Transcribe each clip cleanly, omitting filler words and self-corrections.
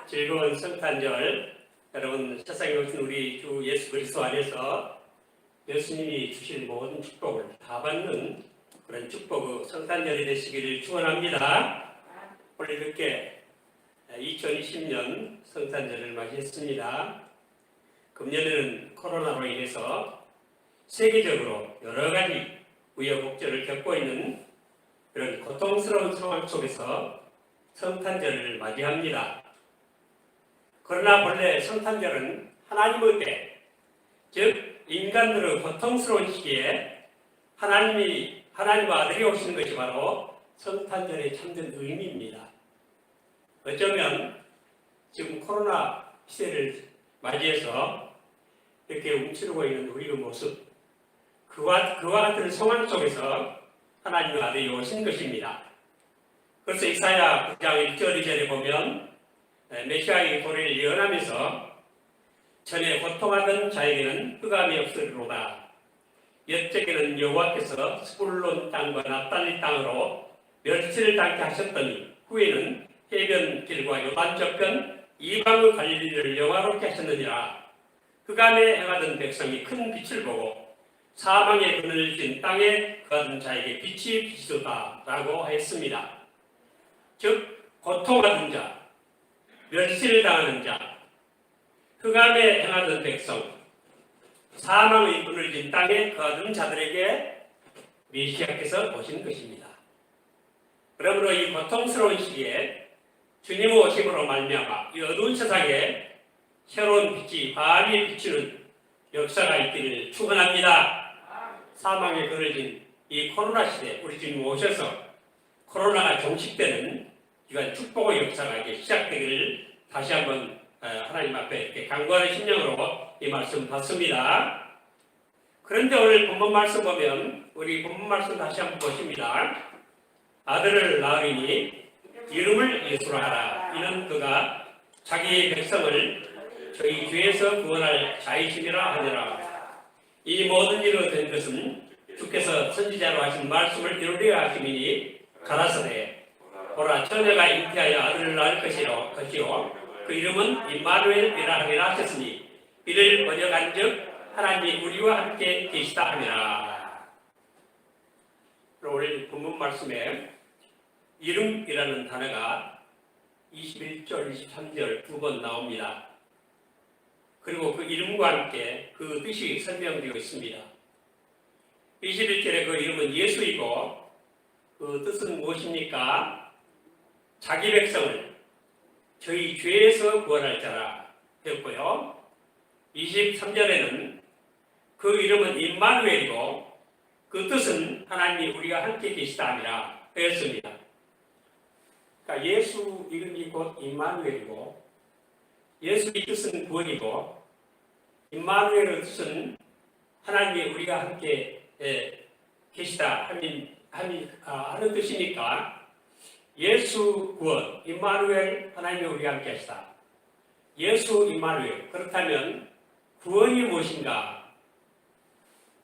즐거운 성탄절, 여러분 세상에 오신 우리 주 예수 그리스도 안에서 예수님이 주실 모든 축복을 다 받는 그런 축복 성탄절이 되시기를 축원합니다. 오늘 이렇게 2020년 성탄절을 맞이했습니다. 금년에는 코로나로 인해서 세계적으로 여러 가지 우여곡절을 겪고 있는 그런 고통스러운 상황 속에서 성탄절을 맞이합니다. 그러나 본래 성탄절은 하나님의 때, 즉 인간들의 고통스러운 시기에 하나님의 아들이 오시는 것이 바로 성탄절의 참된 의미입니다. 어쩌면 지금 코로나 시대를 맞이해서 이렇게 움츠르고 있는 우리의 모습, 그와 같은 상황 속에서 하나님의 아들이 오신 것입니다. 그래서 이사야 9장 1절 2절에 보면 메시아의 도래를 예언하면서 전에 고통하던 자에게는 흑암이 없으리로다. 옛적에는 여호와께서 스불론 땅과 납달리 땅으로 멸치를 당케 하셨더니 후에는 해변길과 요단 저편 이방의 갈릴리를 영화롭게 하셨느니라. 흑암에 행하던 백성이 큰 빛을 보고 사망의 그늘을 진 땅에 거하던 자에게 빛이 비치도다 라고 하였습니다. 즉 고통하던 자, 멸시를 당하는 자, 흑암에 행하던 백성, 사망의 그늘을 진 땅에 거하던 자들에게 메시아께서 오신 것입니다. 그러므로 이 고통스러운 시기에 주님의 오심으로 말미암아 이 어두운 세상에 새로운 빛이 환히 비치는 역사가 있기를 축원합니다. 사망에 그늘진 이 코로나 시대 우리 주님 오셔서 코로나가 종식되는 이건 축복의 역사가 이제 시작되기를 다시 한번 하나님 앞에 이렇게 간구하는 심령으로 이 말씀 받습니다. 그런데 오늘 본문 말씀 보면 우리 본문 말씀 다시 한번 보십니다. 아들을 낳으리니 이름을 예수라 하라. 이는 그가 자기 백성을 저희 죄에서 구원할 자이심이라 하니라. 이 모든 일이 된 것은 주께서 선지자로 하신 말씀을 이루려 하심이니 가라사대 보라 처녀가 잉태하여 아들을 낳을 것이요 그 이름은 임마누엘이라 하리라 하셨으니 이를 번역한즉 하나님이 우리와 함께 계시다 하니라. 오늘 본문 말씀에 이름이라는 단어가 21절, 23절 두 번 나옵니다. 그리고 그 이름과 함께 그 뜻이 설명되어 있습니다. 21절에 그 이름은 예수이고 그 뜻은 무엇입니까? 자기 백성을 저희 죄에서 구원할 자라 했고요. 23절에는 그 이름은 임마누엘이고 그 뜻은 하나님이 우리가 함께 계시다 하니라 했습니다. 그러니까 예수 이름이 곧 임마누엘이고 예수의 뜻은 구원이고 임마누엘의 뜻은 하나님이 우리가 함께 계시다 하는 뜻이니까 예수 구원, 임마누엘 하나님이 우리와 함께 하시다. 예수 임마누엘. 그렇다면 구원이 무엇인가?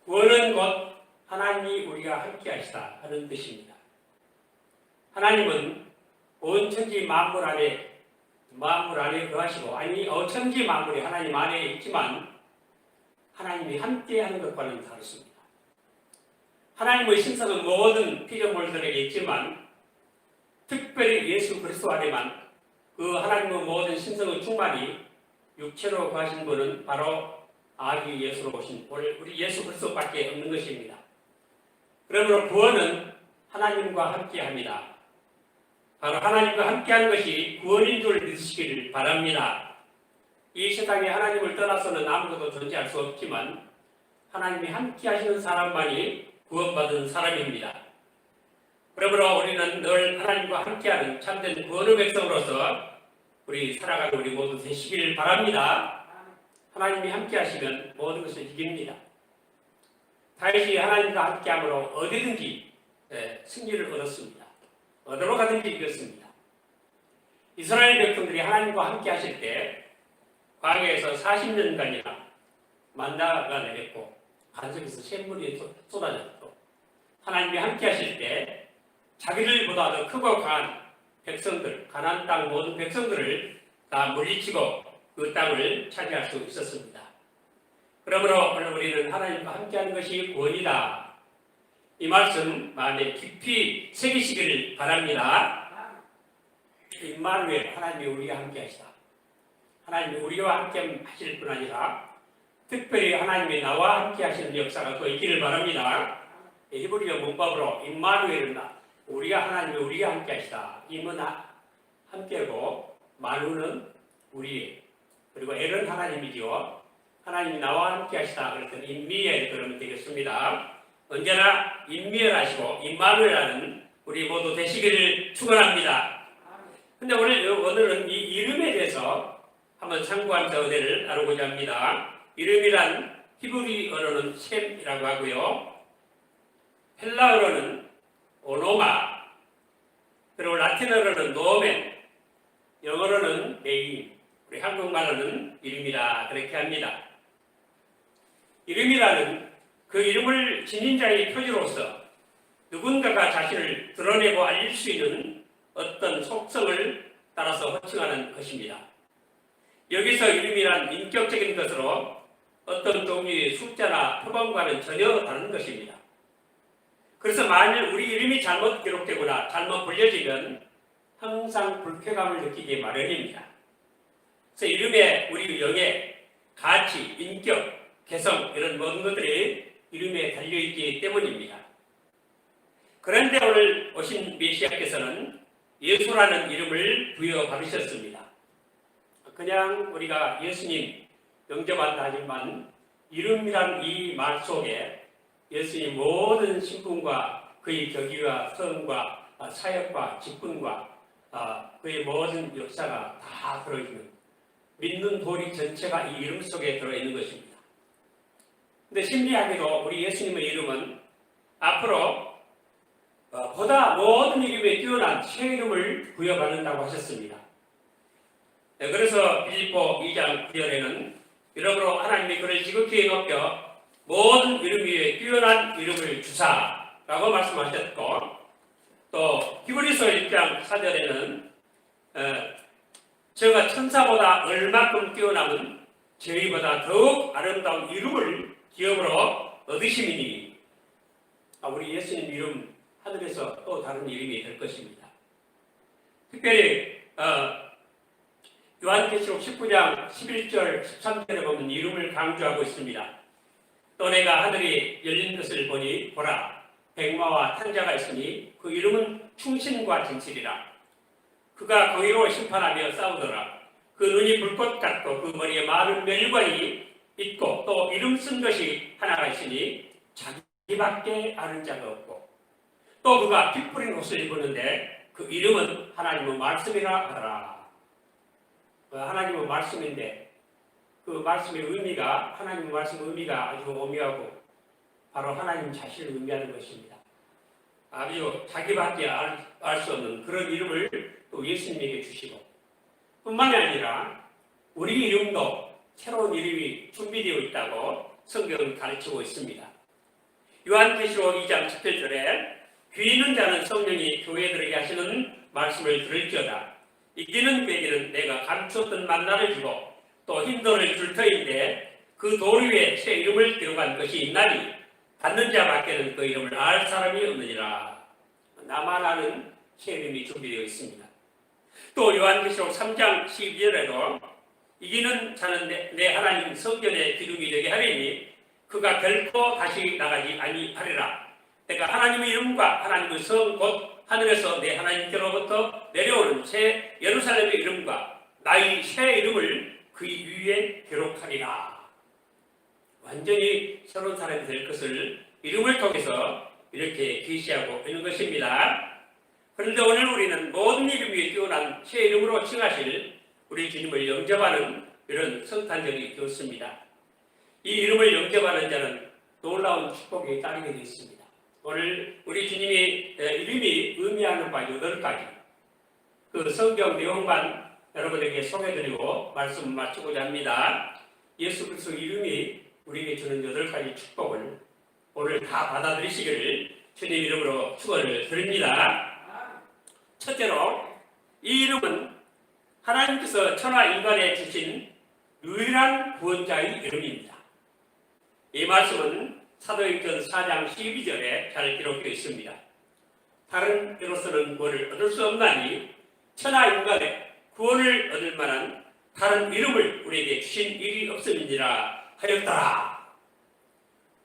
구원은 곧 하나님이 우리가 함께 하시다 하는 뜻입니다. 하나님은 온 천지 만물 안에 거하시고 천지 만물이 하나님 안에 있지만 하나님이 함께 하는 것과는 다릅니다. 하나님의 신성은 모든 피조물들에게 있지만 특별히 예수 그리스도 안에만 그 하나님의 모든 신성의 충만이 육체로 거하신 분은 바로 아기 예수로 오신 우리 예수 그리스도밖에 없는 것입니다. 그러므로 구원은 하나님과 함께합니다. 바로 하나님과 함께하는 것이 구원인 줄 믿으시기를 바랍니다. 이 세상에 하나님을 떠나서는 아무것도 존재할 수 없지만 하나님이 함께하시는 사람만이 구원받은 사람입니다. 그러므로 우리는 늘 하나님과 함께하는 참된 구원의 백성으로서 우리 살아가는 우리 모두 되시기를 바랍니다. 하나님이 함께하시면 모든 것을 이깁니다. 다윗이 하나님과 함께함으로 어디든지 승리를 얻었습니다. 어디로 가든지 이겼습니다. 이스라엘 백성들이 하나님과 함께하실 때 광야에서 40년간이나 만나가 내렸고 반석에서 샘물이 쏟아졌고 하나님이 함께하실 때 자기들보다 더 크고 강한 백성들, 가나안 땅 모든 백성들을 다 물리치고 그 땅을 차지할 수 있었습니다. 그러므로 오늘 우리는 하나님과 함께하는 것이 구원이다. 이 말씀 마음에 깊이 새기시기를 바랍니다. 임마누엘, 하나님이 우리와 함께하시다. 하나님이 우리와 함께 하실 뿐 아니라 특별히 하나님이 나와 함께 하시는 역사가 더 있기를 바랍니다. 히브리어 문법으로 임마누엘은 우리가 하나님이 우리와 함께 하시다. 임은 함께고 만우는 우리, 그리고 엘은 하나님이지요. 하나님이 나와 함께 하시다. 그럴 때는 임미엘 그러면 되겠습니다. 언제나 임미엘 하시고 임마누엘 하는 우리 모두 되시기를 축원합니다. 근데 오늘은 이 이름에 대해서 한번 참고하면서 은혜를 나누고자 합니다. 이름이란 히브리어로는 셈이라고 하고요. 헬라어로는 오노마, 그리고 라틴어로는 노멘, 영어로는 네임, 우리 한국말로는 이름이라 그렇게 합니다. 이름이라는 그 이름을 지닌 자의 표지로서 누군가가 자신을 드러내고 알릴 수 있는 어떤 속성을 따라서 호칭하는 것입니다. 여기서 이름이란 인격적인 것으로 어떤 종류의 숫자나 표본과는 전혀 다른 것입니다. 그래서 만일 우리 이름이 잘못 기록되거나 잘못 불려지면 항상 불쾌감을 느끼기 마련입니다. 그래서 이름에 우리 영의 가치, 인격, 개성 이런 모든 것들이 이름에 달려있기 때문입니다. 그런데 오늘 오신 메시아께서는 예수라는 이름을 부여받으셨습니다. 그냥 우리가 예수님 영접한다 하지만 이름이란 이 말 속에 예수님 모든 신분과 그의 격의와 성과 사역과 직분과 그의 모든 역사가 다 들어있는 믿는 도리 전체가 이 이름 속에 들어있는 것입니다. 근데 신기하게도 우리 예수님의 이름은 앞으로 보다 모든 이름에 뛰어난 새 이름을 부여받는다고 하셨습니다. 그래서 빌립보 2장 9절에는 이러므로 하나님이 그를 지극히 높여 모든 이름 위에 뛰어난 이름을 주사라고 말씀하셨고, 또 히브리서 1장 4절에는 저가 천사보다 얼마큼 뛰어남은 저희보다 더욱 아름다운 이름을 기업으로 얻으심이니, 우리 예수님 이름 하늘에서 또 다른 이름이 될 것입니다. 특별히 요한계시록 19장 11절 13절에 보면 이름을 강조하고 있습니다. 또 내가 하늘이 열린 것을 보니 보라 백마와 탕자가 있으니 그 이름은 충신과 진실이라. 그가 공의로 심판하며 싸우더라. 그 눈이 불꽃 같고 그 머리에 많은 멸관이 있고 또 이름 쓴 것이 하나가 있으니 자기밖에 아는 자가 없고, 또 그가 피 뿌린 옷을 입었는데 그 이름은 하나님의 말씀이라 하더라. 하나님의 말씀인데 그 말씀의 의미가, 하나님의 말씀의 의미가 아주 오묘하고 바로 하나님 자신을 의미하는 것입니다. 아주 자기밖에 알 수 없는 그런 이름을 또 예수님에게 주시고, 뿐만이 아니라 우리 이름도 새로운 이름이 준비되어 있다고 성경은 가르치고 있습니다. 요한계시록 2장 17절에 귀 있는 자는 성령이 교회들에게 하시는 말씀을 들을지어다. 이기는 배기는 내가 감추었던 만나를 주고 또 흰돌을 줄 터인데 그 돌 위에 새 이름을 기록한 것이 있나니 받는 자밖에는 그 이름을 알 사람이 없느니라. 나만 아는 새 이름이 준비되어 있습니다. 또 요한계시록 3장 12절에도 이기는 자는 내 하나님 성전의 기둥이 되게 하리니 그가 결코 다시 나가지 아니하리라. 내가 하나님의 이름과 하나님의 성 곧 하늘에서 내 하나님께로부터 내려오는 새 예루살렘의 이름과 나의 새 이름을 그 위에 기록하리라. 완전히 새로운 사람이 될 것을 이름을 통해서 이렇게 계시하고 있는 것입니다. 그런데 오늘 우리는 모든 이름 위에 뛰어난 새 이름으로 칭하실 우리 주님을 영접하는 이런 성탄절이 되었습니다. 이 이름을 영접하는 자는 놀라운 축복에 따르게 되어 있습니다. 오늘 우리 주님이 이름이 의미하는 바 8가지 그 성경 내용만 여러분에게 소개해드리고 말씀 마치고자 합니다. 예수 그리스도 이름이 우리에게 주는 8가지 축복을 오늘 다 받아들이시기를 주님 이름으로 축원을 드립니다. 첫째로 이 이름은 하나님께서 천하 인간에 주신 유일한 구원자의 이름입니다. 이 말씀은 사도행전 4장 12절에 잘 기록되어 있습니다. 다른 이로서는 구원을 얻을 수 없나니 천하 인간에 구원을 얻을 만한 다른 이름을 우리에게 주신 일이 없음이니라 하였더라.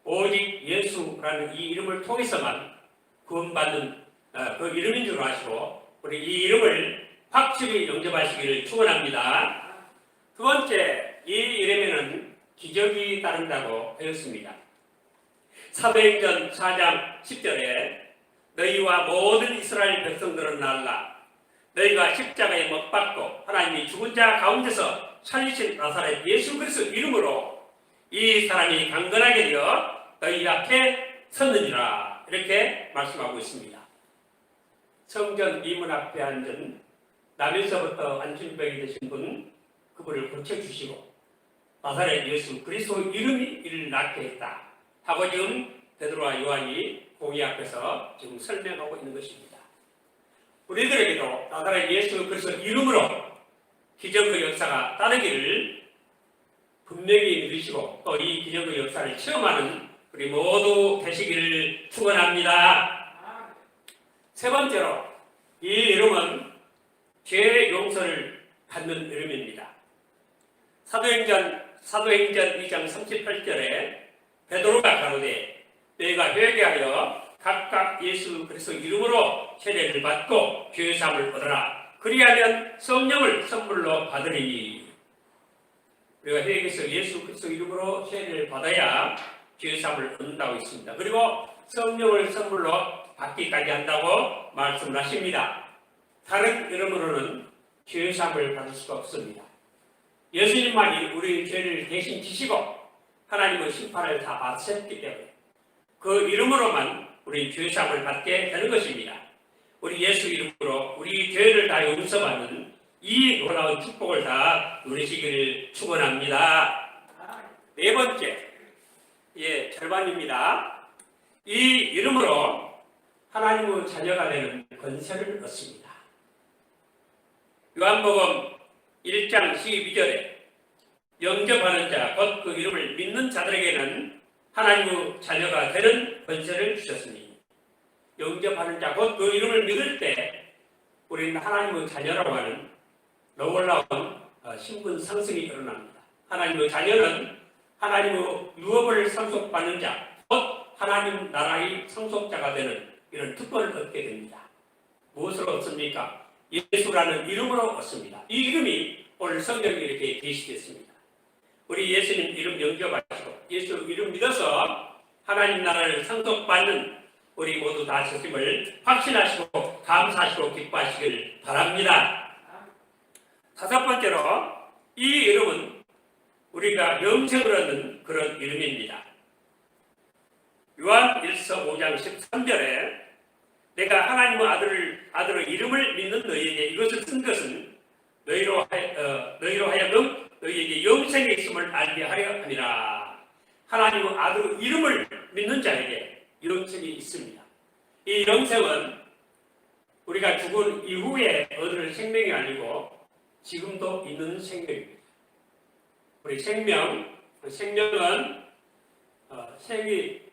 오직 예수라는 이 이름을 통해서만 구원받는 그 이름인 줄 아시고 우리 이 이름을 확실히 영접하시기를 축원합니다. 두 번째, 이 이름에는 기적이 따른다고 하였습니다. 사도행전 4장 10절에 너희와 모든 이스라엘 백성들은 날라 너희가 십자가에 못 박고 하나님이 죽은 자 가운데서 살리신 나사렛 예수 그리스도 이름으로 이 사람이 강건하게 되어 너희 앞에 섰느니라 이렇게 말씀하고 있습니다. 성전 이문 앞에 앉은 나면서부터 안진병이 되신 분 그분을 고쳐주시고 나사렛 예수 그리스도 이름이 이를 낫게 했다 하고 지금 베드로와 요한이 공의 앞에서 지금 설명하고 있는 것입니다. 우리들에게도 나사렛 예수 그리스도 이름으로 기적의 역사가 따르기를 분명히 믿으시고 또 이 기적의 역사를 체험하는 우리 모두 되시기를 축원합니다. 세 번째로 이 이름은 죄 용서를 받는 이름입니다. 사도행전 2장 38절에 베드로가 가로되 너희가 회개하여 각각 예수 그리스도 이름으로 세례를 받고 죄 사함을 얻어라. 그리하면 성령을 선물로 받으리니. 우리가 회개해서 예수 그리스도 이름으로 세례를 받아야 죄 사함을 얻는다고 했습니다. 그리고 성령을 선물로 받기까지 한다고 말씀을 하십니다. 다른 이름으로는 죄 사함을 받을 수가 없습니다. 예수님만이 우리 죄를 대신 지시고 하나님의 심판을 다 받으셨기 때문에 그 이름으로만 우리 죄 사함을 받게 되는 것입니다. 우리 예수 이름으로 우리 죄를 다 용서받는 이 놀라운 축복을 다 누리시기를 축원합니다. 네 번째, 절반입니다. 이 이름으로 하나님의 자녀가 되는 권세를 얻습니다. 요한복음 1장 12절에 영접하는 자, 곧 그 이름을 믿는 자들에게는 하나님의 자녀가 되는 권세를 주셨으니 영접하는 자, 곧 그 이름을 믿을 때 우리는 하나님의 자녀라고 하는 놀라운 신분 상승이 일어납니다. 하나님의 자녀는 하나님의 유업을 상속받는 자, 곧 하나님 나라의 상속자가 되는 이런 특권을 얻게 됩니다. 무엇으로 얻습니까? 예수라는 이름으로 얻습니다. 이 이름이 오늘 성경에 이렇게 계시됐습니다. 우리 예수님 이름 영접하시고 예수 이름 믿어서 하나님 나라를 상속받는 우리 모두 다 되심을 확신하시고 감사하시고 기뻐하시길 바랍니다. 다섯 번째로 이 이름은 우리가 영생을 얻는 그런 이름입니다. 요한 1서 5장 13절에 내가 하나님의 아들의 이름을 믿는 너희에게 이것을 쓴 것은 너희로 하여금 너희에게 영생이 있음을 알게 하려 함이라. 하나님의 아들의 이름을 믿는 자에게 영생이 있습니다. 이 영생은 우리가 죽은 이후에 얻을 생명이 아니고 지금도 있는 생명입니다. 우리 생명은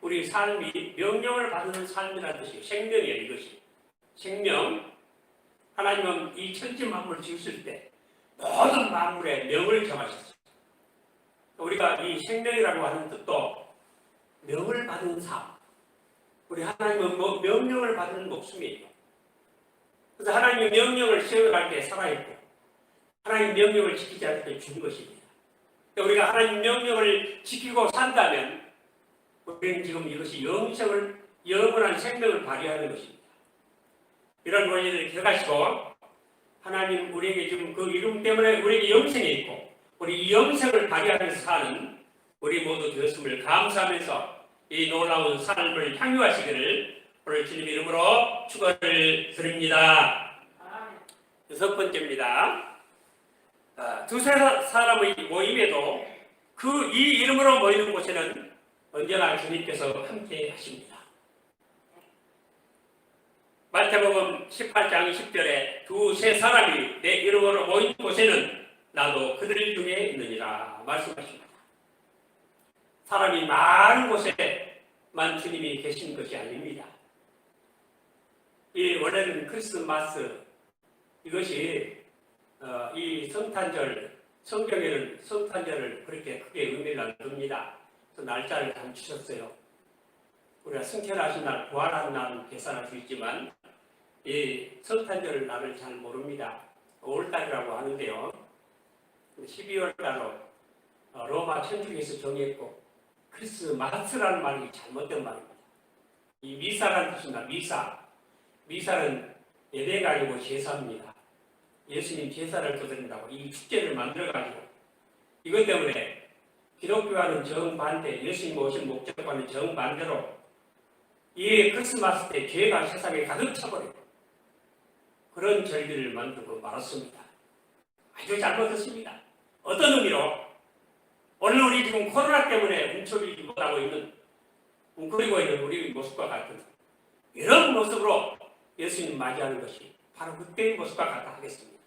우리 삶이 명령을 받는 삶이라는 뜻이에요. 생명이에요, 이것이. 생명, 하나님은 이 천지 만물을 지으실 때 모든 만물에 명을 정하셨어요. 우리가 이 생명이라고 하는 뜻도 명을 받은 삶. 우리 하나님은 명령을 받는 목숨이에요. 그래서 하나님의 명령을 시행할 때 살아있고 하나님 명령을 지키지 않을 때 죽은 것입니다. 우리가 하나님 명령을 지키고 산다면 우리는 지금 이것이 영원한 생명을 발휘하는 것입니다. 이런 원리를 기억하시고 하나님 우리에게 지금 그 이름 때문에 우리에게 영생이 있고 우리 이 영생을 발휘하면서 사는 우리 모두 되었음을 감사하면서 이 놀라운 삶을 향유하시기를 오늘 주님 이름으로 축원을 드립니다. 여섯 번째입니다. 두세 사람의 모임에도 그 이 이름으로 모이는 곳에는 언제나 주님께서 함께 하십니다. 마태복음 18장 10절에 두세 사람이 내 이름으로 모인 곳에는 나도 그들 중에 있느니라 말씀하십니다. 사람이 많은 곳에만 주님이 계신 것이 아닙니다. 이 원래는 크리스마스 이것이 이 성탄절 성경에는 성탄절을 그렇게 크게 의미를 안 둡니다. 날짜를 감추셨어요. 우리가 승천하신 날, 부활한 날은 계산할 수 있지만 이 성탄절 날을 잘 모릅니다. 5월달이라고 하는데요. 12월달로 로마 천주교에서 정했고 크리스마스라는 말이 잘못된 말입니다. 이 미사라는 뜻입니다. 미사는 예배가 아니고 제사입니다. 예수님 제사를 거둔다고 이 축제를 만들어가지고 이것 때문에 기독교와는 정반대, 예수님 오신 목적과는 정반대로 이 크리스마스 때 죄가 세상에 가득 차버리고 그런 절기를 만들고 말았습니다. 아주 잘못했습니다. 어떤 의미로? 오늘 우리 지금 코로나 때문에 움츠리지 못하고 있는, 웅크리고 있는 우리 모습과 같은 이런 모습으로 예수님 맞이하는 것이 바로 그때의 모습과 같다 하겠습니다.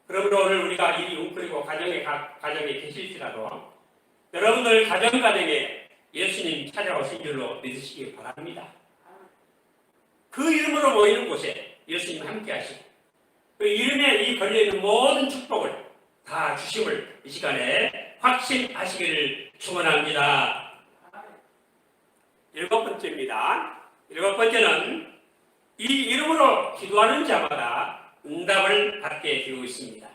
그러므로 오늘 우리가 이 웅크리고 가정에 계실지라도 여러분들 가정에 예수님 찾아오신 줄로 믿으시기 바랍니다. 그 이름으로 모이는 곳에 예수님 함께 하시고 그 이름에 이 걸려있는 모든 축복을 다 주심을 이 시간에 확신하시기를 축원합니다. 7번째입니다. 7번째는 이 이름으로 기도하는 자마다 응답을 받게 되고 있습니다.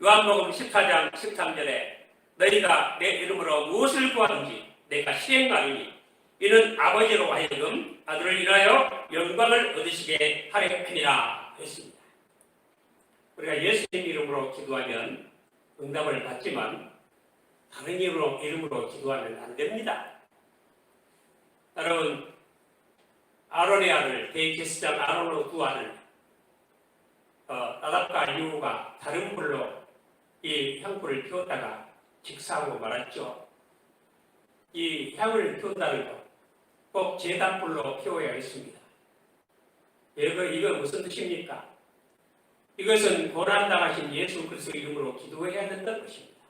요한복음 14장 13절에 너희가 내 이름으로 무엇을 구하든지 내가 시행하리니 이는 아버지로 하여금 아들을 인하여 영광을 얻으시게 하려 함이라 했습니다. 우리가 예수님 이름으로 기도하면 응답을 받지만 다른 이름으로 기도하면 안 됩니다. 여러분, 아론의 아들 대제사장 아론으로 두 아들 나답과 아비후가 다른 불로 이 향불을 피웠다가 직사하고 말았죠. 이 향을 피운다는 것 꼭 제단불로 피워야 했습니다. 이거 무슨 뜻입니까? 이것은 고난당하신 예수 그리스도 이름으로 기도해야 된다는 것입니다.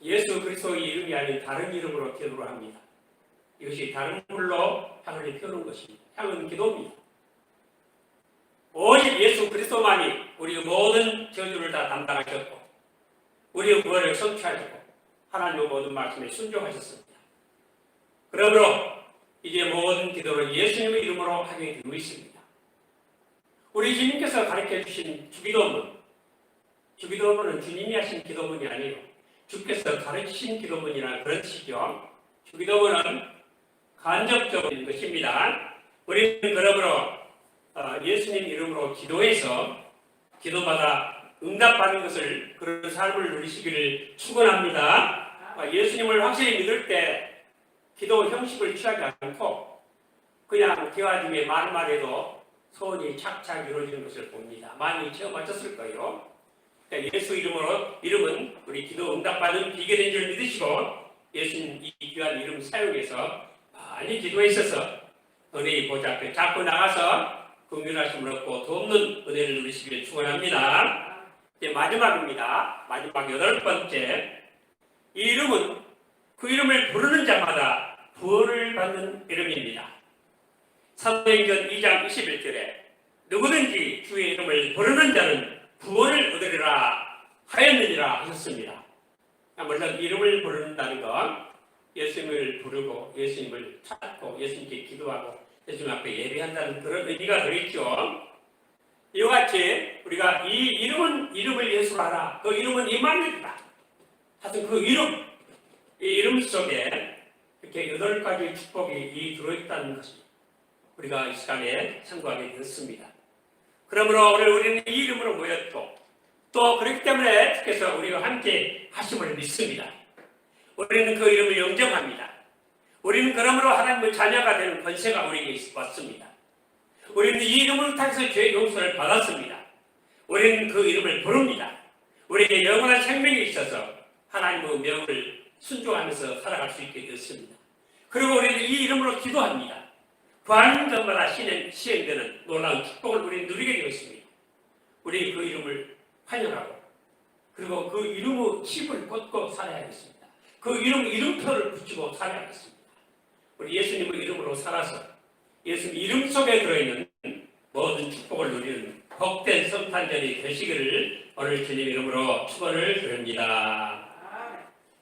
예수 그리스도의 이름이 아닌 다른 이름으로 기도를 합니다. 이것이 다른 불로 향을 피우는 것입니다. 향은 기도입니다. 오직 예수 그리스도만이 우리의 모든 저주를 다 담당하셨고 우리의 구원을 성취하셨고 하나님의 모든 말씀에 순종하셨습니다. 그러므로 이제 모든 기도를 예수님의 이름으로 하게 되고 있습니다. 우리 주님께서 가르쳐 주신 주기도문은 주님이 하신 기도문이 아니에요. 주께서 가르치신 기도문이라는 그런 뜻이죠. 주기도문은 간접적인 것입니다. 우리는 그러므로 예수님 이름으로 기도해서 기도마다 응답받는 것을 그런 삶을 누리시기를 축원합니다. 예수님을 확실히 믿을 때 기도 형식을 취하지 않고 그냥 대화 중에 말만 해도 소원이 착착 이루어지는 것을 봅니다. 많이 체험하셨을 거예요. 그러니까 예수 이름은 우리 기도 응답받는 비결인 줄 믿으시고 예수님 이 귀한 이름 사용해서 많이 기도하셔서 은혜의 보좌 앞에 잡고 나가서 긍휼하심을 얻고 돕는 은혜를 누리시길 축원합니다. 이제 마지막입니다. 마지막 8번째. 이 이름은 그 이름을 부르는 자마다 구원을 받는 이름입니다. 사도행전 2장 21절에 누구든지 주의 이름을 부르는 자는 구원을 얻으리라 하였느니라 하셨습니다. 물론 이름을 부른다는 건 예수님을 부르고 예수님을 찾고 예수님께 기도하고 예수님 앞에 예배한다는 그런 의미가 들어있죠. 이와 같이 우리가 이 이름을 예수로 하라. 그 이름은 임마누엘이다. 하여튼 그 이 이름 속에 이렇게 8가지 축복이 들어있다는 것을 우리가 이 시간에 참고하게 되었습니다. 그러므로 오늘 우리는 이 이름으로 모였고 또 그렇기 때문에 주께서 우리와 함께 하심을 믿습니다. 우리는 그 이름을 영접합니다. 우리는 그러므로 하나님의 자녀가 되는 권세가 우리에게 왔습니다. 우리는 이 이름을 통해서 죄의 용서를 받았습니다. 우리는 그 이름을 부릅니다. 우리에게 영원한 생명이 있어서 하나님의 명을 순종하면서 살아갈 수 있게 되었습니다. 그리고 우리는 이 이름으로 기도합니다. 부활절마다 시행되는 놀라운 축복을 우리 누리게 되었습니다. 우리 그 이름을 환영하고 그리고 그 이름의 칩을 꽂고 살아야겠습니다. 그 이름표를 붙이고 살아야겠습니다. 우리 예수님의 이름으로 살아서 예수님 이름 속에 들어있는 모든 축복을 누리는 복된 성탄절이 되시기를 오늘 주님 이름으로 축원을 드립니다.